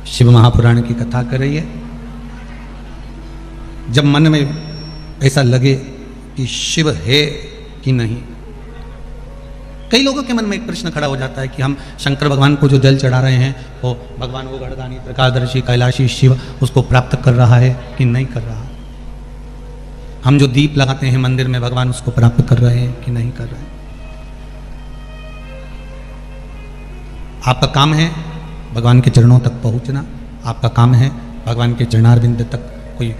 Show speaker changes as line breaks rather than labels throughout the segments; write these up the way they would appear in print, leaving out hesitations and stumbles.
शिव महापुराण की कथा कर रही है। जब मन में ऐसा लगे कि शिव है कि नहीं, कई लोगों के मन में एक प्रश्न खड़ा हो जाता है कि हम शंकर भगवान को जो जल चढ़ा रहे हैं वो भगवान वो गढ़दानी त्रिकालदर्शी कैलाशी शिव उसको प्राप्त कर रहा है कि नहीं कर रहा। हम जो दीप लगाते हैं मंदिर में भगवान उसको प्राप्त कर रहे हैं कि नहीं कर रहे हैं। आपका काम है भगवान के चरणों तक पहुंचना, आपका काम है भगवान के चरणारविंद तक कोई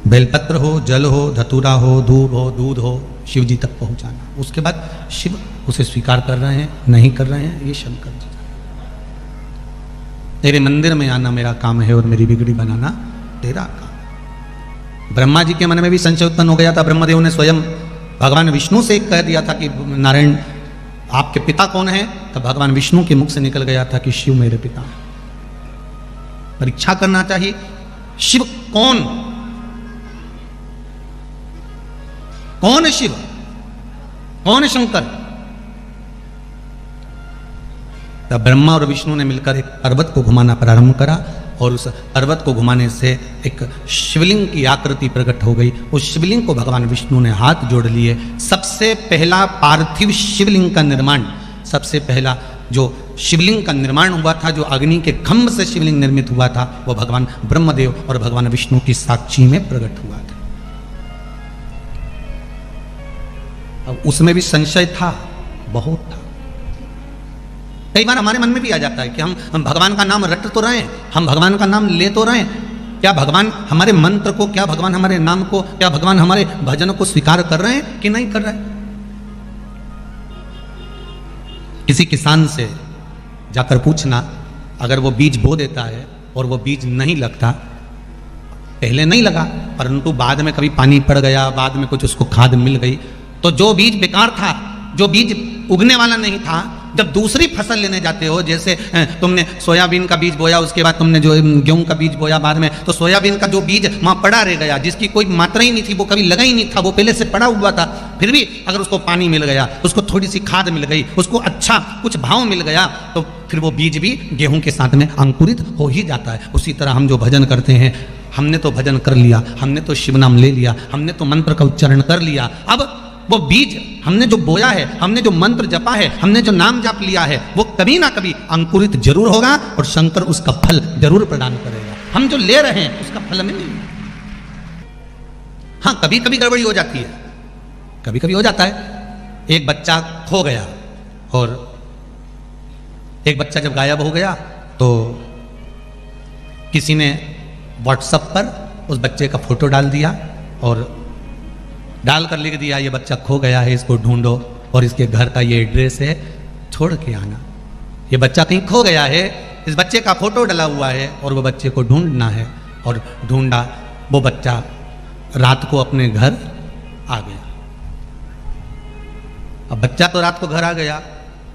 बेलपत्र हो, जल हो, धतूरा हो, धूप हो, दूध हो, शिव जी तक पहुंचाना। उसके बाद शिव उसे स्वीकार कर रहे हैं नहीं कर रहे हैं, ये शंकर जी। तेरे मंदिर में आना मेरा काम है और मेरी बिगड़ी बनाना तेरा काम। ब्रह्मा जी के मन में भी संशय उत्पन्न हो गया था। ब्रह्मदेव ने स्वयं भगवान विष्णु से कह दिया था कि नारायण आपके पिता कौन है, तब भगवान विष्णु के मुख से निकल गया था कि शिव मेरे पिता। परीक्षा करना चाहिए शिव कौन है, शिव कौन है, शंकर। तब ब्रह्मा और विष्णु ने मिलकर एक पर्वत को घुमाना प्रारंभ करा और उस पर्वत को घुमाने से एक शिवलिंग की आकृति प्रकट हो गई। उस शिवलिंग को भगवान विष्णु ने हाथ जोड़ लिए। सबसे पहला पार्थिव शिवलिंग का निर्माण, सबसे पहला जो शिवलिंग का निर्माण हुआ था, जो अग्नि के खंभ से शिवलिंग निर्मित हुआ था, वो भगवान ब्रह्मदेव और भगवान विष्णु की साक्षी में प्रकट हुआ था। अब उसमें भी संशय था, बहुत था। कई बार हमारे मन में भी आ जाता है कि हम भगवान का नाम रट तो रहे हैं, हम भगवान का नाम ले तो रहे हैं, क्या भगवान हमारे मंत्र को, क्या भगवान हमारे नाम को, क्या भगवान हमारे भजन को स्वीकार कर रहे हैं कि नहीं कर रहे हैं। किसी किसान से जाकर पूछना, अगर वो बीज बो देता है और वो बीज नहीं लगता, पहले नहीं लगा परंतु बाद में कभी पानी पड़ गया, बाद में कुछ उसको खाद मिल गई, तो जो बीज बेकार था, जो बीज उगने वाला नहीं था, जब दूसरी फसल लेने जाते हो, जैसे तुमने सोयाबीन का बीज बोया, उसके बाद तुमने जो गेहूं का बीज बोया बाद में, तो सोयाबीन का जो बीज वहां पड़ा रह गया, जिसकी कोई मात्रा ही नहीं थी, वो कभी लगा ही नहीं था, वो पहले से पड़ा हुआ था। फिर भी अगर उसको पानी मिल गया, उसको थोड़ी सी खाद मिल गई, उसको अच्छा कुछ भाव मिल गया, तो फिर वो बीज भी गेहूं के साथ में अंकुरित हो ही जाता है। उसी तरह हम जो भजन करते हैं, हमने तो भजन कर लिया, हमने तो शिव नाम ले लिया, हमने तो मंत्र का उच्चारण कर लिया, अब वो बीज हमने जो बोया है, हमने जो मंत्र जपा है, हमने जो नाम जप लिया है, वो कभी ना कभी अंकुरित जरूर होगा और शंकर उसका फल जरूर प्रदान करेगा। हम जो ले रहे हैं उसका फल हमें नहीं। हाँ, कभी कभी गड़बड़ी हो जाती है, कभी कभी हो जाता है। एक बच्चा खो गया और एक बच्चा जब गायब हो गया तो किसी ने व्हाट्सएप पर उस बच्चे का फोटो डाल दिया और डालकर लिख दिया, ये बच्चा खो गया है, इसको ढूंढो और इसके घर का ये एड्रेस है, छोड़ के आना। ये बच्चा कहीं खो गया है, इस बच्चे का फोटो डला हुआ है और वो बच्चे को ढूंढना है। और ढूंढा, वो बच्चा रात को अपने घर आ गया। अब बच्चा तो रात को घर आ गया,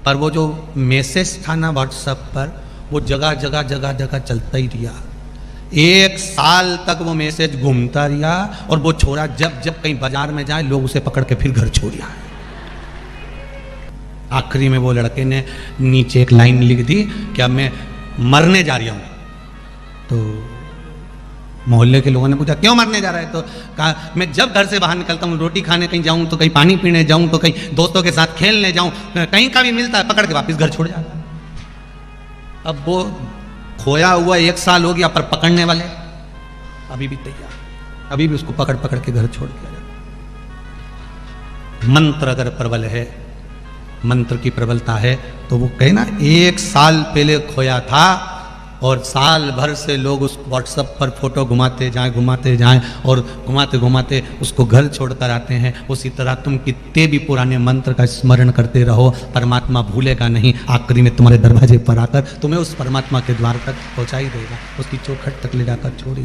पर वो जो मैसेज था ना व्हाट्सएप पर, वो जगह जगह जगह जगह चलता ही रहा। 1 साल तक वो मैसेज घूमता रहा और वो छोरा जब जब कहीं बाजार में जाए लोग उसे पकड़ के फिर घर छोड़ आए। आखिरी में वो लड़के ने नीचे एक लाइन लिख दी कि अब मैं मरने जा रहा हूं। तो मोहल्ले के लोगों ने पूछा क्यों मरने जा रहा है, तो कहा मैं जब घर से बाहर निकलता हूँ, रोटी खाने कहीं जाऊं तो कहीं पानी पीने जाऊं तो कहीं दोस्तों के साथ खेलने जाऊं, कहीं का भी मिलता है पकड़ के वापस घर छोड़ जाता है। अब वो खोया हुआ 1 साल हो गया, पर पकड़ने वाले अभी भी तैयार, अभी भी उसको पकड़ पकड़ के घर छोड़ दिया जाता। मंत्र अगर प्रबल है, मंत्र की प्रबलता है, तो वो कहे ना 1 साल पहले खोया था और साल भर से लोग उस व्हाट्सएप पर फोटो घुमाते जाएं और घुमाते घुमाते उसको घर छोड़कर आते हैं। उसी तरह तुम कितने भी पुराने मंत्र का स्मरण करते रहो, परमात्मा भूलेगा नहीं। आखिरी में तुम्हारे दरवाजे पर आकर तुम्हें उस परमात्मा के द्वार तक पहुंचा ही देगा, उसकी चौखट तक ले जाकर छोड़